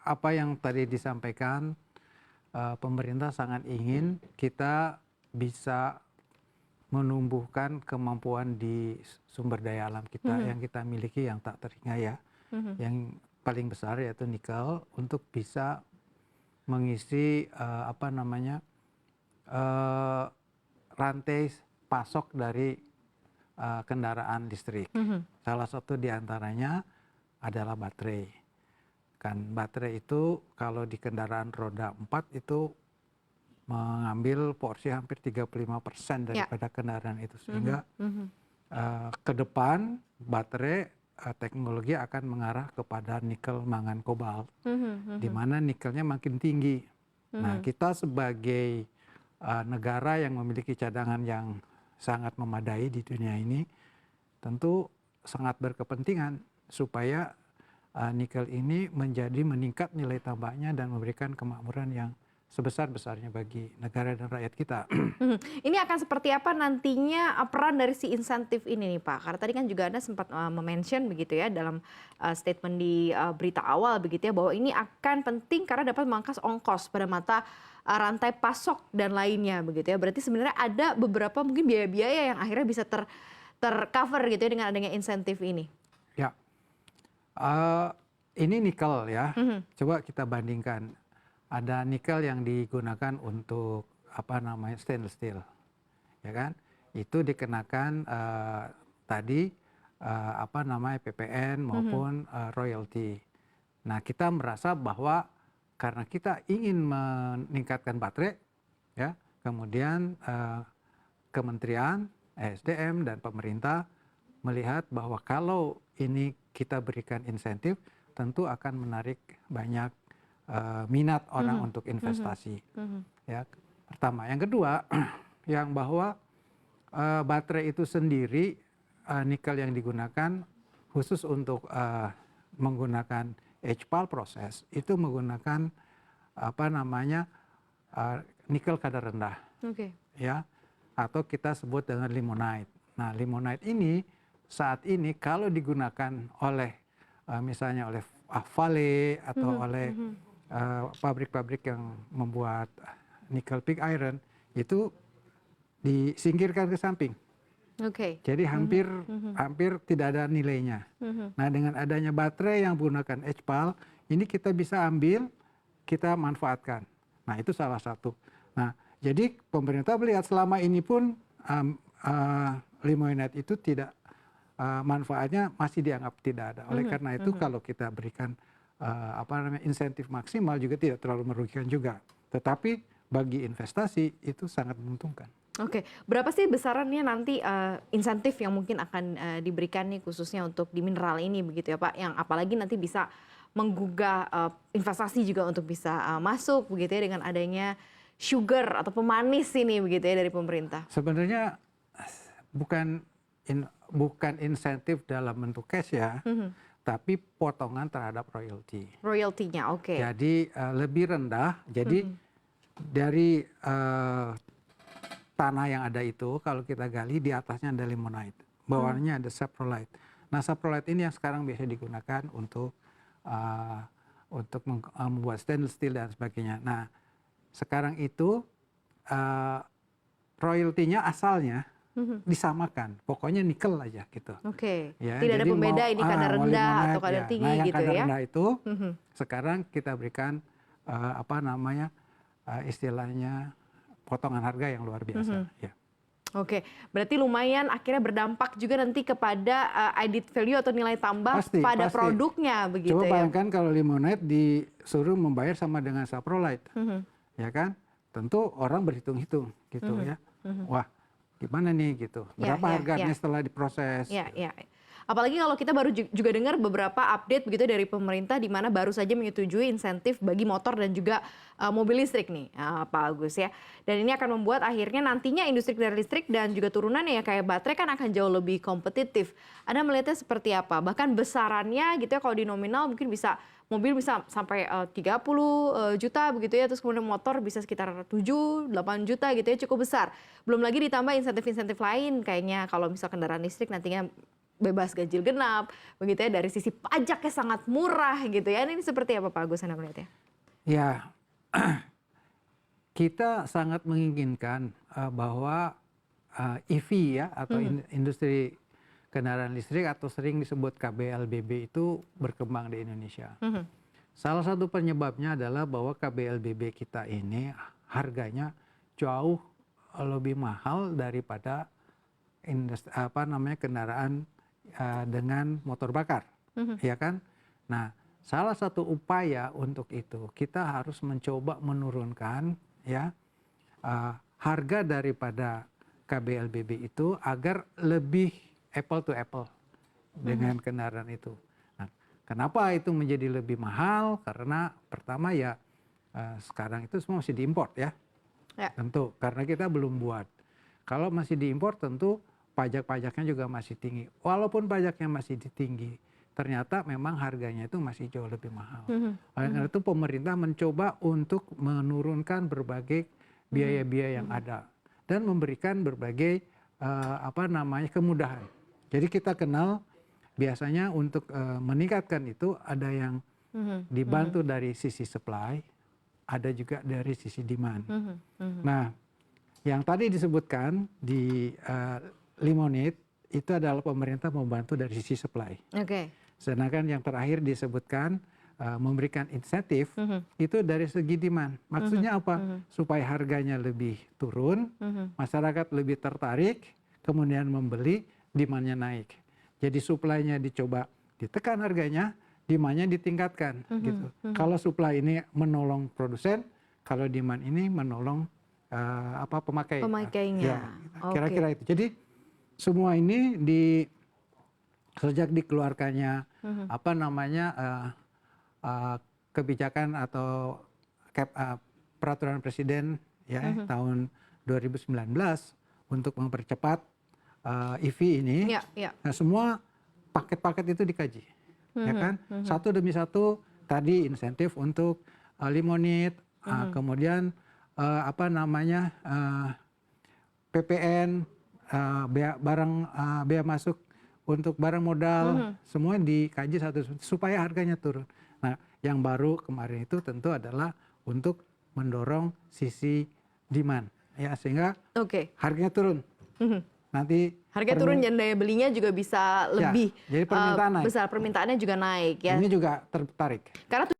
apa yang tadi disampaikan, pemerintah sangat ingin kita bisa menumbuhkan kemampuan di sumber daya alam kita yang kita miliki yang tak terhingga ya. Yang paling besar yaitu nikel untuk bisa mengisi rantai pasok dari kendaraan listrik. Salah satu diantaranya adalah baterai. Kan baterai itu kalau di kendaraan roda 4 itu mengambil porsi hampir 35% daripada kendaraan itu. Sehingga ke depan baterai teknologi akan mengarah kepada nikel, mangan, kobalt. Di mana nikelnya makin tinggi. Nah, kita sebagai negara yang memiliki cadangan yang sangat memadai di dunia ini, tentu sangat berkepentingan supaya nikel ini meningkat nilai tambahnya dan memberikan kemakmuran yang sebesar-besarnya bagi negara dan rakyat kita. Ini akan seperti apa nantinya peran dari si insentif ini nih Pak? Karena tadi kan juga Anda sempat mention begitu ya dalam statement di berita awal begitu ya, bahwa ini akan penting karena dapat memangkas ongkos pada mata rantai pasok dan lainnya begitu ya. Berarti sebenarnya ada beberapa mungkin biaya-biaya yang akhirnya bisa tercover gitu ya dengan adanya insentif ini. Ya, ini nikel ya. Coba kita bandingkan. Ada nikel yang digunakan untuk stainless steel, ya kan? Itu dikenakan tadi PPN maupun royalti. Nah, kita merasa bahwa karena kita ingin meningkatkan baterai, ya, kemudian Kementerian ESDM dan pemerintah melihat bahwa kalau ini kita berikan insentif, tentu akan menarik banyak minat orang untuk investasi. Ya, pertama. Yang kedua, yang bahwa baterai itu sendiri, nikel yang digunakan khusus untuk menggunakan HPAL proses, itu menggunakan nikel kadar rendah. Ya, atau kita sebut dengan limonite. Nah, limonite ini saat ini kalau digunakan oleh misalnya oleh Vale atau oleh pabrik-pabrik yang membuat nikel pig iron, itu disingkirkan ke samping. Jadi hampir tidak ada nilainya. Nah, dengan adanya baterai yang menggunakan HPAL, ini kita bisa ambil, kita manfaatkan. Nah, itu salah satu. Nah, jadi pemerintah melihat selama ini pun limonite itu tidak manfaatnya masih dianggap tidak ada. Oleh karena itu kalau kita berikan insentif maksimal juga tidak terlalu merugikan juga. Tetapi bagi investasi itu sangat menguntungkan. Berapa sih besarannya nanti insentif yang mungkin akan diberikan nih khususnya untuk di mineral ini begitu ya Pak? Yang apalagi nanti bisa menggugah investasi juga untuk bisa masuk begitu ya dengan adanya sugar atau pemanis ini begitu ya dari pemerintah. Sebenarnya bukan insentif dalam bentuk cash ya. Tapi potongan terhadap royalti. Royaltinya, Jadi lebih rendah. Jadi dari tanah yang ada itu, kalau kita gali di atasnya ada limonite, bawahnya ada saprolite. Nah, saprolite ini yang sekarang biasa digunakan untuk membuat stainless steel dan sebagainya. Nah, sekarang itu royaltinya asalnya disamakan, pokoknya nikel aja gitu. Ya, tidak ada pembeda ini kadar rendah atau kadar tinggi yang gitu kadar ya. Rendah itu sekarang kita berikan istilahnya potongan harga yang luar biasa. Ya. Berarti lumayan akhirnya berdampak juga nanti kepada added value atau nilai tambah pada produknya begitu. Coba bayangkan kalau limonite disuruh membayar sama dengan saprolite, ya kan? Tentu orang berhitung-hitung gitu ya. Wah, gimana nih gitu, berapa harganya setelah diproses. Apalagi kalau kita baru juga dengar beberapa update begitu dari pemerintah di mana baru saja menyetujui insentif bagi motor dan juga mobil listrik nih Pak Agus ya. Dan ini akan membuat akhirnya nantinya industri kendaraan listrik dan juga turunannya ya kayak baterai kan akan jauh lebih kompetitif. Anda melihatnya seperti apa? Bahkan besarannya gitu ya, kalau di nominal mungkin bisa mobil bisa sampai 30 juta begitu ya, terus kemudian motor bisa sekitar 7-8 juta gitu ya, cukup besar. Belum lagi ditambah insentif-insentif lain kayaknya kalau misal kendaraan listrik nantinya bebas ganjil genap, begitu ya, dari sisi pajaknya sangat murah gitu ya. Ini seperti apa Pak Agus Anda melihatnya? Ya, kita sangat menginginkan bahwa EV ya atau industri kendaraan listrik atau sering disebut KBLBB itu berkembang di Indonesia. Salah satu penyebabnya adalah bahwa KBLBB kita ini harganya jauh lebih mahal daripada kendaraan dengan motor bakar, ya kan? Nah, salah satu upaya untuk itu kita harus mencoba menurunkan ya harga daripada KBLBB itu agar lebih apple to apple dengan kendaraan itu. Nah, kenapa itu menjadi lebih mahal? Karena pertama ya sekarang itu semua masih diimpor ya. Tentu karena kita belum buat. Kalau masih diimpor tentu pajak-pajaknya juga masih tinggi. Walaupun pajaknya masih tinggi, ternyata memang harganya itu masih jauh lebih mahal. Oleh karena itu pemerintah mencoba untuk menurunkan berbagai biaya-biaya yang ada dan memberikan berbagai kemudahan. Jadi kita kenal biasanya untuk meningkatkan itu ada yang dibantu dari sisi supply, ada juga dari sisi demand. Nah, yang tadi disebutkan di Limonade itu adalah pemerintah membantu dari sisi supply. Sedangkan yang terakhir disebutkan memberikan insentif itu dari segi demand. Maksudnya apa? Supaya harganya lebih turun, masyarakat lebih tertarik, kemudian membeli, demandnya naik. Jadi supply-nya dicoba ditekan harganya, demand-nya ditingkatkan. Gitu. Kalau supply ini menolong produsen, kalau demand ini menolong pemakai. Pemakainya. Kira-kira itu. Jadi semua ini sejak dikeluarkannya kebijakan atau peraturan presiden ya tahun 2019 untuk mempercepat EV ini, nah semua paket-paket itu dikaji, ya kan? Satu demi satu tadi insentif untuk Limonade, kemudian PPN, bea masuk untuk barang modal, semua dikaji satu supaya harganya turun. Nah, yang baru kemarin itu tentu adalah untuk mendorong sisi demand, ya sehingga harganya turun. Nanti harga turun dan daya belinya juga bisa lebih jadi permintaan naik. besar, permintaannya juga naik ya. Ini juga tertarik. Karena